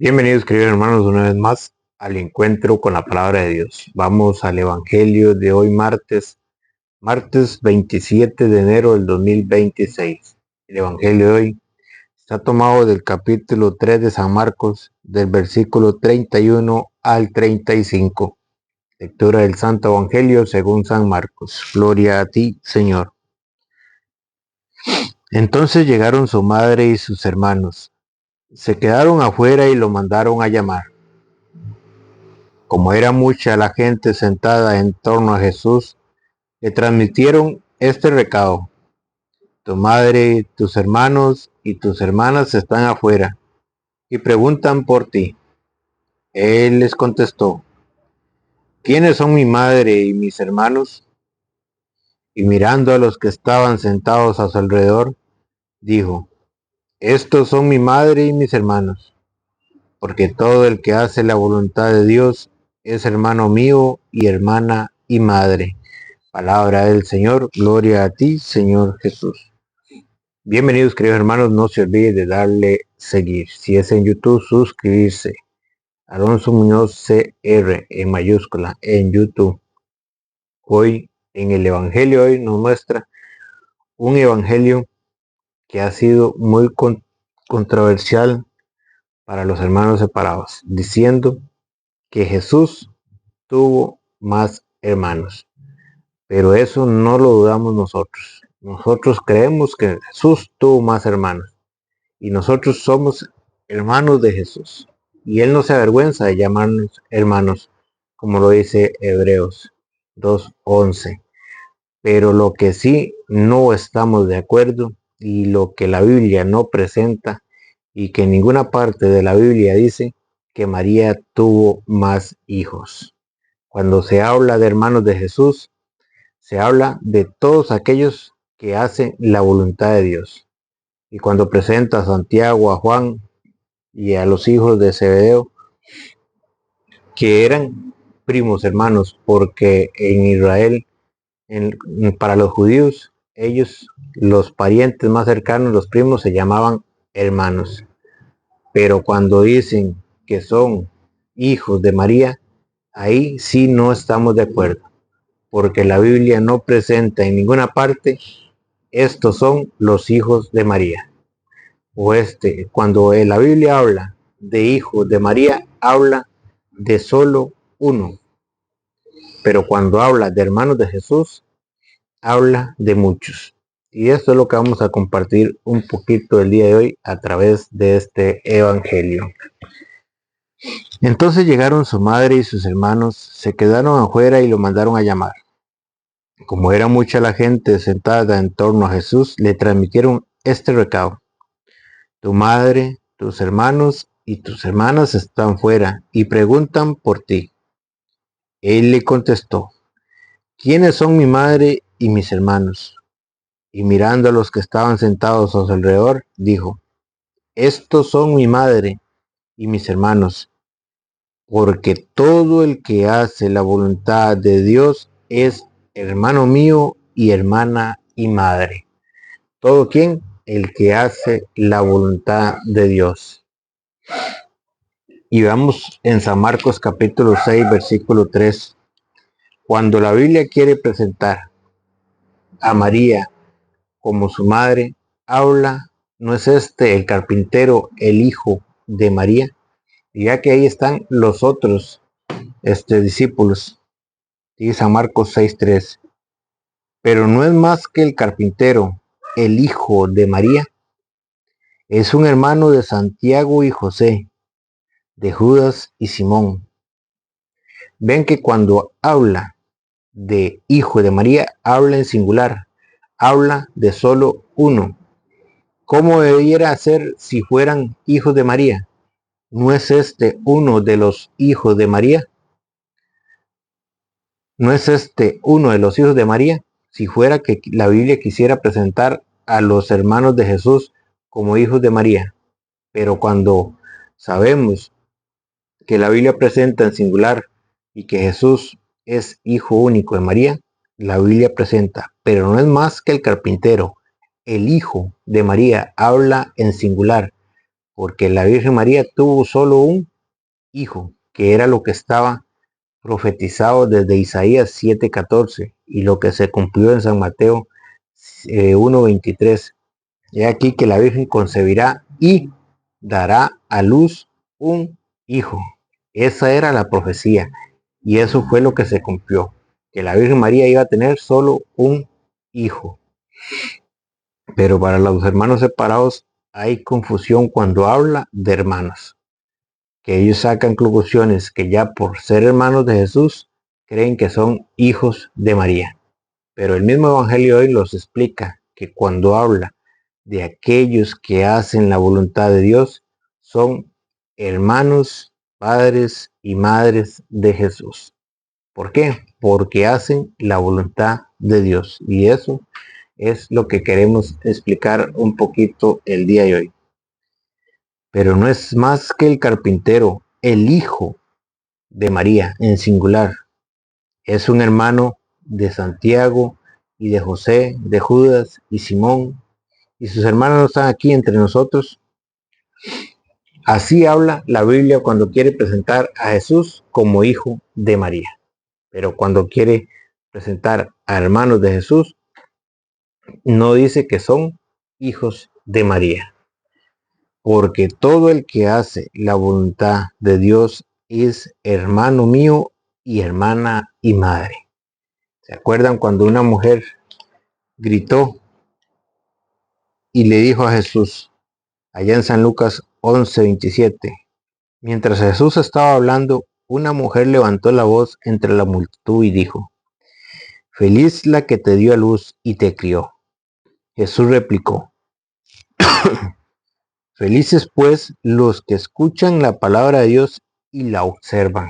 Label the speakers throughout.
Speaker 1: Bienvenidos, queridos hermanos, una vez más al encuentro con la palabra de Dios. Vamos al Evangelio de hoy martes 27 de enero del 2026. El Evangelio de hoy está tomado del capítulo 3 de San Marcos, del versículo 31 al 35. Lectura del Santo Evangelio según San Marcos. Gloria a ti, Señor. Entonces llegaron su madre y sus hermanos. Se quedaron afuera y lo mandaron a llamar. Como era mucha la gente sentada en torno a Jesús, le transmitieron este recado: tu madre, tus hermanos y tus hermanas están afuera y preguntan por ti. Él les contestó: ¿quiénes son mi madre y mis hermanos? Y mirando a los que estaban sentados a su alrededor, dijo: estos son mi madre y mis hermanos, porque todo el que hace la voluntad de Dios es hermano mío y hermana y madre. Palabra del Señor, gloria a ti, Señor Jesús. Bienvenidos, queridos hermanos, no se olvide de darle seguir. Si es en YouTube, suscribirse. Alonso Muñoz CR en mayúscula en YouTube. Hoy, en el Evangelio, hoy nos muestra un Evangelio que ha sido muy controversial para los hermanos separados, diciendo que Jesús tuvo más hermanos. Pero eso no lo dudamos nosotros. Nosotros creemos que Jesús tuvo más hermanos. Y nosotros somos hermanos de Jesús. Y Él no se avergüenza de llamarnos hermanos, como lo dice Hebreos 2:11. Pero lo que sí no estamos de acuerdo, y lo que la Biblia no presenta, y que en ninguna parte de la Biblia dice, que María tuvo más hijos. Cuando se habla de hermanos de Jesús, se habla de todos aquellos que hacen la voluntad de Dios. Y cuando presenta a Santiago, a Juan y a los hijos de Zebedeo, que eran primos hermanos, porque en Israel, para los judíos, ellos, los parientes más cercanos, los primos, se llamaban hermanos. Pero cuando dicen que son hijos de María, ahí sí no estamos de acuerdo, porque la Biblia no presenta en ninguna parte: estos son los hijos de María. O cuando la Biblia habla de hijos de María, habla de solo uno. Pero cuando habla de hermanos de Jesús, habla de muchos. Y esto es lo que vamos a compartir un poquito el día de hoy a través de este Evangelio. Entonces llegaron su madre y sus hermanos, se quedaron afuera y lo mandaron a llamar. Como era mucha la gente sentada en torno a Jesús, le transmitieron este recado: tu madre, tus hermanos y tus hermanas están fuera y preguntan por ti. Él le contestó: ¿quiénes son mi madre y mis hermanos? Y mirando a los que estaban sentados a su alrededor, dijo: estos son mi madre y mis hermanos, porque todo el que hace la voluntad de Dios es hermano mío y hermana y madre. ¿Todo quién? El que hace la voluntad de Dios. Y vamos en San Marcos capítulo 6, versículo 3. Cuando la Biblia quiere presentar a María como su madre, habla: ¿no es el carpintero el hijo de María? Y ya que ahí están los otros discípulos. Dice San Marcos 6:3. Pero no es más que el carpintero el hijo de María. Es un hermano de Santiago y José, de Judas y Simón. Ven que cuando habla de hijo de María, habla en singular, habla de solo uno. ¿Cómo debiera ser si fueran hijos de María? ¿No es uno de los hijos de María? ¿No es uno de los hijos de María? Si fuera que la Biblia quisiera presentar a los hermanos de Jesús como hijos de María. Pero cuando sabemos que la Biblia presenta en singular y que Jesús es hijo único de María, la Biblia presenta: pero no es más que el carpintero el hijo de María, habla en singular, porque la Virgen María tuvo solo un hijo, que era lo que estaba profetizado desde Isaías 7:14 y lo que se cumplió en San Mateo 1:23. He aquí que la Virgen concebirá y dará a luz un hijo. Esa era la profecía y eso fue lo que se cumplió, que la Virgen María iba a tener solo un hijo. Pero para los hermanos separados hay confusión cuando habla de hermanos, que ellos sacan conclusiones que ya por ser hermanos de Jesús creen que son hijos de María. Pero el mismo Evangelio hoy los explica que cuando habla de aquellos que hacen la voluntad de Dios, son hermanos, padres y madres de Jesús. ¿Por qué? Porque hacen la voluntad de Dios. Y eso es lo que queremos explicar un poquito el día de hoy. Pero no es más que el carpintero, el hijo de María en singular. Es un hermano de Santiago y de José, de Judas y Simón. Y sus hermanos no están aquí entre nosotros. Así habla la Biblia cuando quiere presentar a Jesús como hijo de María. Pero cuando quiere presentar a hermanos de Jesús, no dice que son hijos de María. Porque todo el que hace la voluntad de Dios es hermano mío y hermana y madre. ¿Se acuerdan cuando una mujer gritó y le dijo a Jesús, allá en San Lucas 11:27, mientras Jesús estaba hablando, una mujer levantó la voz entre la multitud y dijo, feliz la que te dio a luz y te crió. Jesús replicó, felices pues los que escuchan la palabra de Dios y la observan.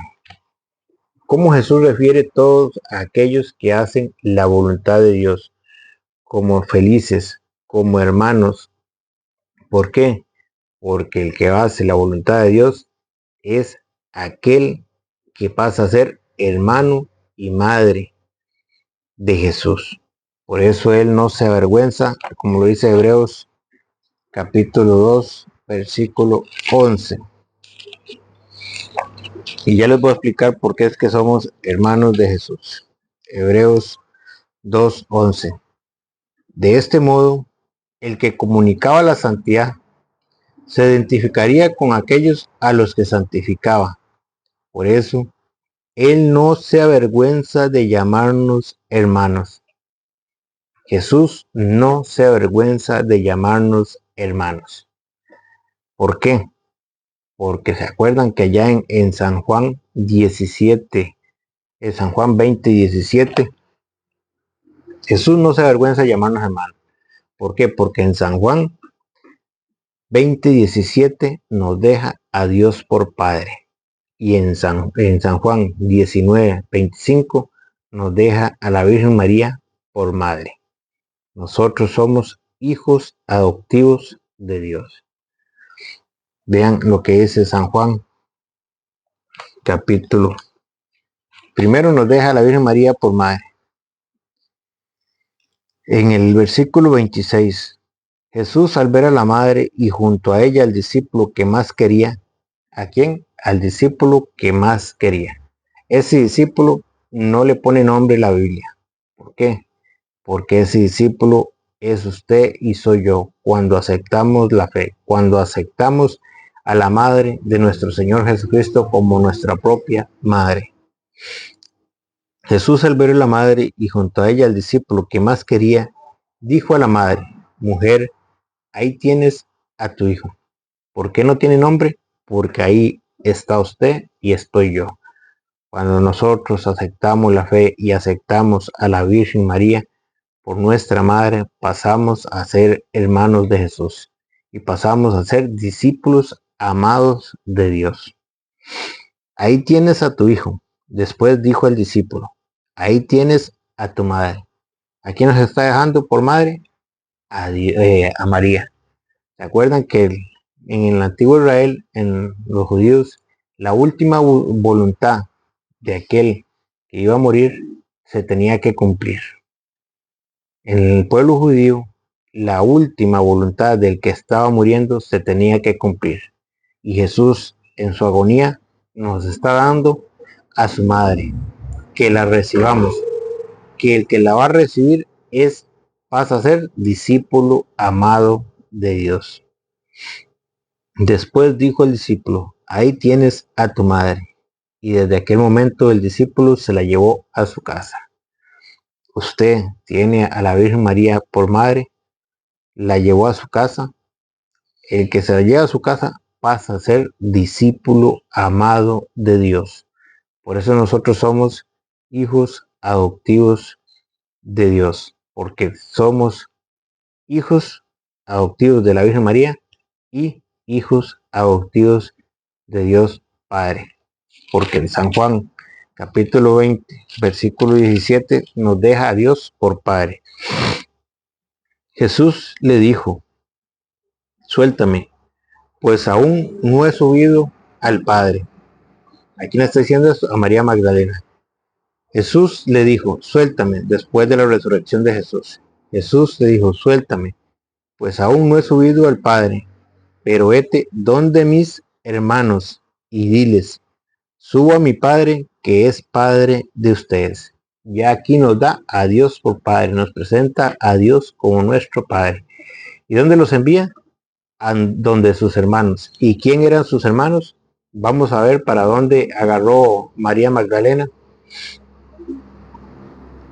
Speaker 1: ¿Cómo Jesús refiere a todos aquellos que hacen la voluntad de Dios como felices, como hermanos? ¿Por qué? Porque el que hace la voluntad de Dios es aquel que pasa a ser hermano y madre de Jesús. Por eso él no se avergüenza, como lo dice Hebreos capítulo 2, versículo 11. Y ya les voy a explicar por qué es que somos hermanos de Jesús. Hebreos 2:11. De este modo, el que comunicaba la santidad se identificaría con aquellos a los que santificaba. Por eso, él no se avergüenza de llamarnos hermanos. Jesús no se avergüenza de llamarnos hermanos. ¿Por qué? Porque se acuerdan que allá en San Juan 17, en San Juan 20:17, Jesús no se avergüenza de llamarnos hermanos. ¿Por qué? Porque en San Juan 20:17 nos deja a Dios por Padre. Y en San Juan 19:25 nos deja a la Virgen María por Madre. Nosotros somos hijos adoptivos de Dios. Vean lo que dice San Juan, capítulo. Primero nos deja a la Virgen María por Madre. En el versículo 26, Jesús al ver a la madre y junto a ella al discípulo que más quería, ¿a quién? Al discípulo que más quería. Ese discípulo no le pone nombre en la Biblia. ¿Por qué? Porque ese discípulo es usted y soy yo cuando aceptamos la fe, cuando aceptamos a la madre de nuestro Señor Jesucristo como nuestra propia madre. Jesús al ver a la madre y junto a ella al discípulo que más quería, dijo a la madre, mujer, ahí tienes a tu hijo. ¿Por qué no tiene nombre? Porque ahí está usted y estoy yo. Cuando nosotros aceptamos la fe y aceptamos a la Virgen María por nuestra madre, pasamos a ser hermanos de Jesús y pasamos a ser discípulos amados de Dios. Ahí tienes a tu hijo. Después dijo el discípulo, ahí tienes a tu madre. ¿A quién nos está dejando por madre? A María. ¿Se acuerdan que en el antiguo Israel, en los judíos, la última voluntad de aquel que iba a morir se tenía que cumplir? En el pueblo judío, la última voluntad del que estaba muriendo se tenía que cumplir. Y Jesús, en su agonía, nos está dando a su madre, que la recibamos, que el que la va a recibir pasa a ser discípulo amado de Dios. Después dijo el discípulo: ahí tienes a tu madre. Y desde aquel momento el discípulo se la llevó a su casa. Usted tiene a la Virgen María por madre, la llevó a su casa. El que se la lleva a su casa pasa a ser discípulo amado de Dios. Por eso nosotros somos hijos adoptivos de Dios, porque somos hijos adoptivos de la Virgen María y hijos adoptivos de Dios Padre. Porque en San Juan capítulo 20, versículo 17 nos deja a Dios por Padre. Jesús le dijo: suéltame, pues aún no he subido al Padre. ¿A quién le está diciendo esto? A María Magdalena. Jesús le dijo: suéltame, después de la resurrección de Jesús. Jesús le dijo: suéltame, pues aún no he subido al Padre, pero vete donde mis hermanos y diles: subo a mi Padre, que es Padre de ustedes. Ya aquí nos da a Dios por Padre, nos presenta a Dios como nuestro Padre. ¿Y dónde los envía? A donde sus hermanos. ¿Y quién eran sus hermanos? Vamos a ver para dónde agarró María Magdalena.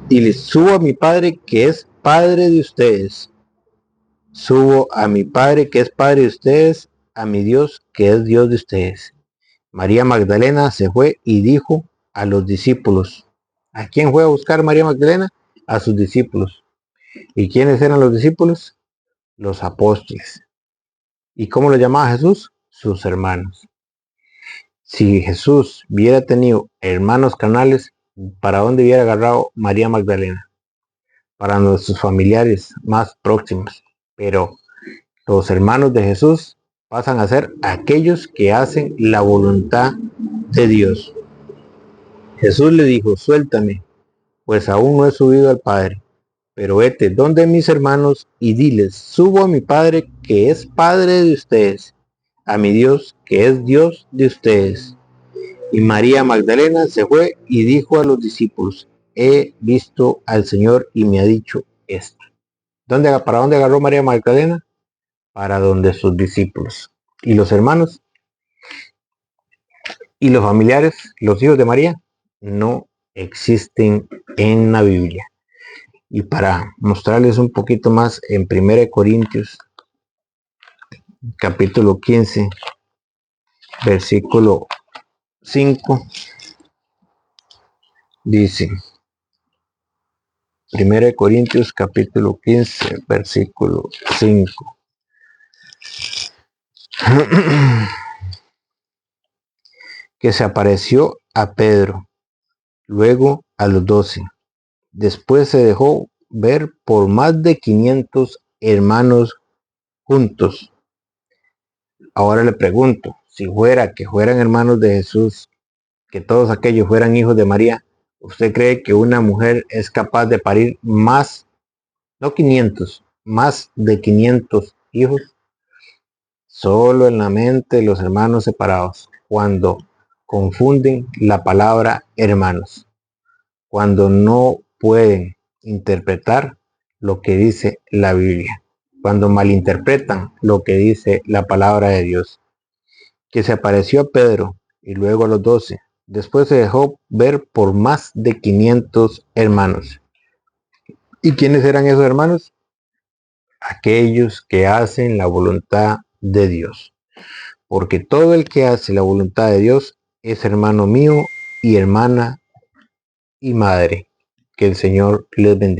Speaker 1: Y les subo a mi Padre, que es Padre de ustedes. Subo a mi Padre, que es Padre de ustedes, a mi Dios, que es Dios de ustedes. María Magdalena se fue y dijo a los discípulos. ¿A quién fue a buscar María Magdalena? A sus discípulos. ¿Y quiénes eran los discípulos? Los apóstoles. ¿Y cómo lo llamaba Jesús? Sus hermanos. Si Jesús hubiera tenido hermanos carnales, ¿para dónde hubiera agarrado María Magdalena? Para nuestros familiares más próximos. Pero los hermanos de Jesús pasan a ser aquellos que hacen la voluntad de Dios. Jesús le dijo: suéltame, pues aún no he subido al Padre, pero vete donde mis hermanos y diles: subo a mi Padre, que es Padre de ustedes, a mi Dios, que es Dios de ustedes. Y María Magdalena se fue y dijo a los discípulos: he visto al Señor y me ha dicho esto. ¿Para dónde agarró María Magdalena? Para donde sus discípulos. ¿Y los hermanos? ¿Y los familiares, los hijos de María? No existen en la Biblia. Y para mostrarles un poquito más, en 1 Corintios, capítulo 15, versículo 5, dice, 1 Corintios, capítulo 15, versículo 5. Que se apareció a Pedro, luego a los 12. Después se dejó ver por más de 500 hermanos juntos. Ahora le pregunto, si fueran hermanos de Jesús, que todos aquellos fueran hijos de María, ¿usted cree que una mujer es capaz de parir más, no 500, más de 500 hijos? Solo en la mente de los hermanos separados, cuando confunden la palabra hermanos, cuando no pueden interpretar lo que dice la Biblia, cuando malinterpretan lo que dice la palabra de Dios. Que se apareció a Pedro y luego a los 12. Después se dejó ver por más de 500 hermanos. ¿Y quiénes eran esos hermanos? Aquellos que hacen la voluntad de Dios. Porque todo el que hace la voluntad de Dios es hermano mío y hermana y madre. Que el Señor les bendiga.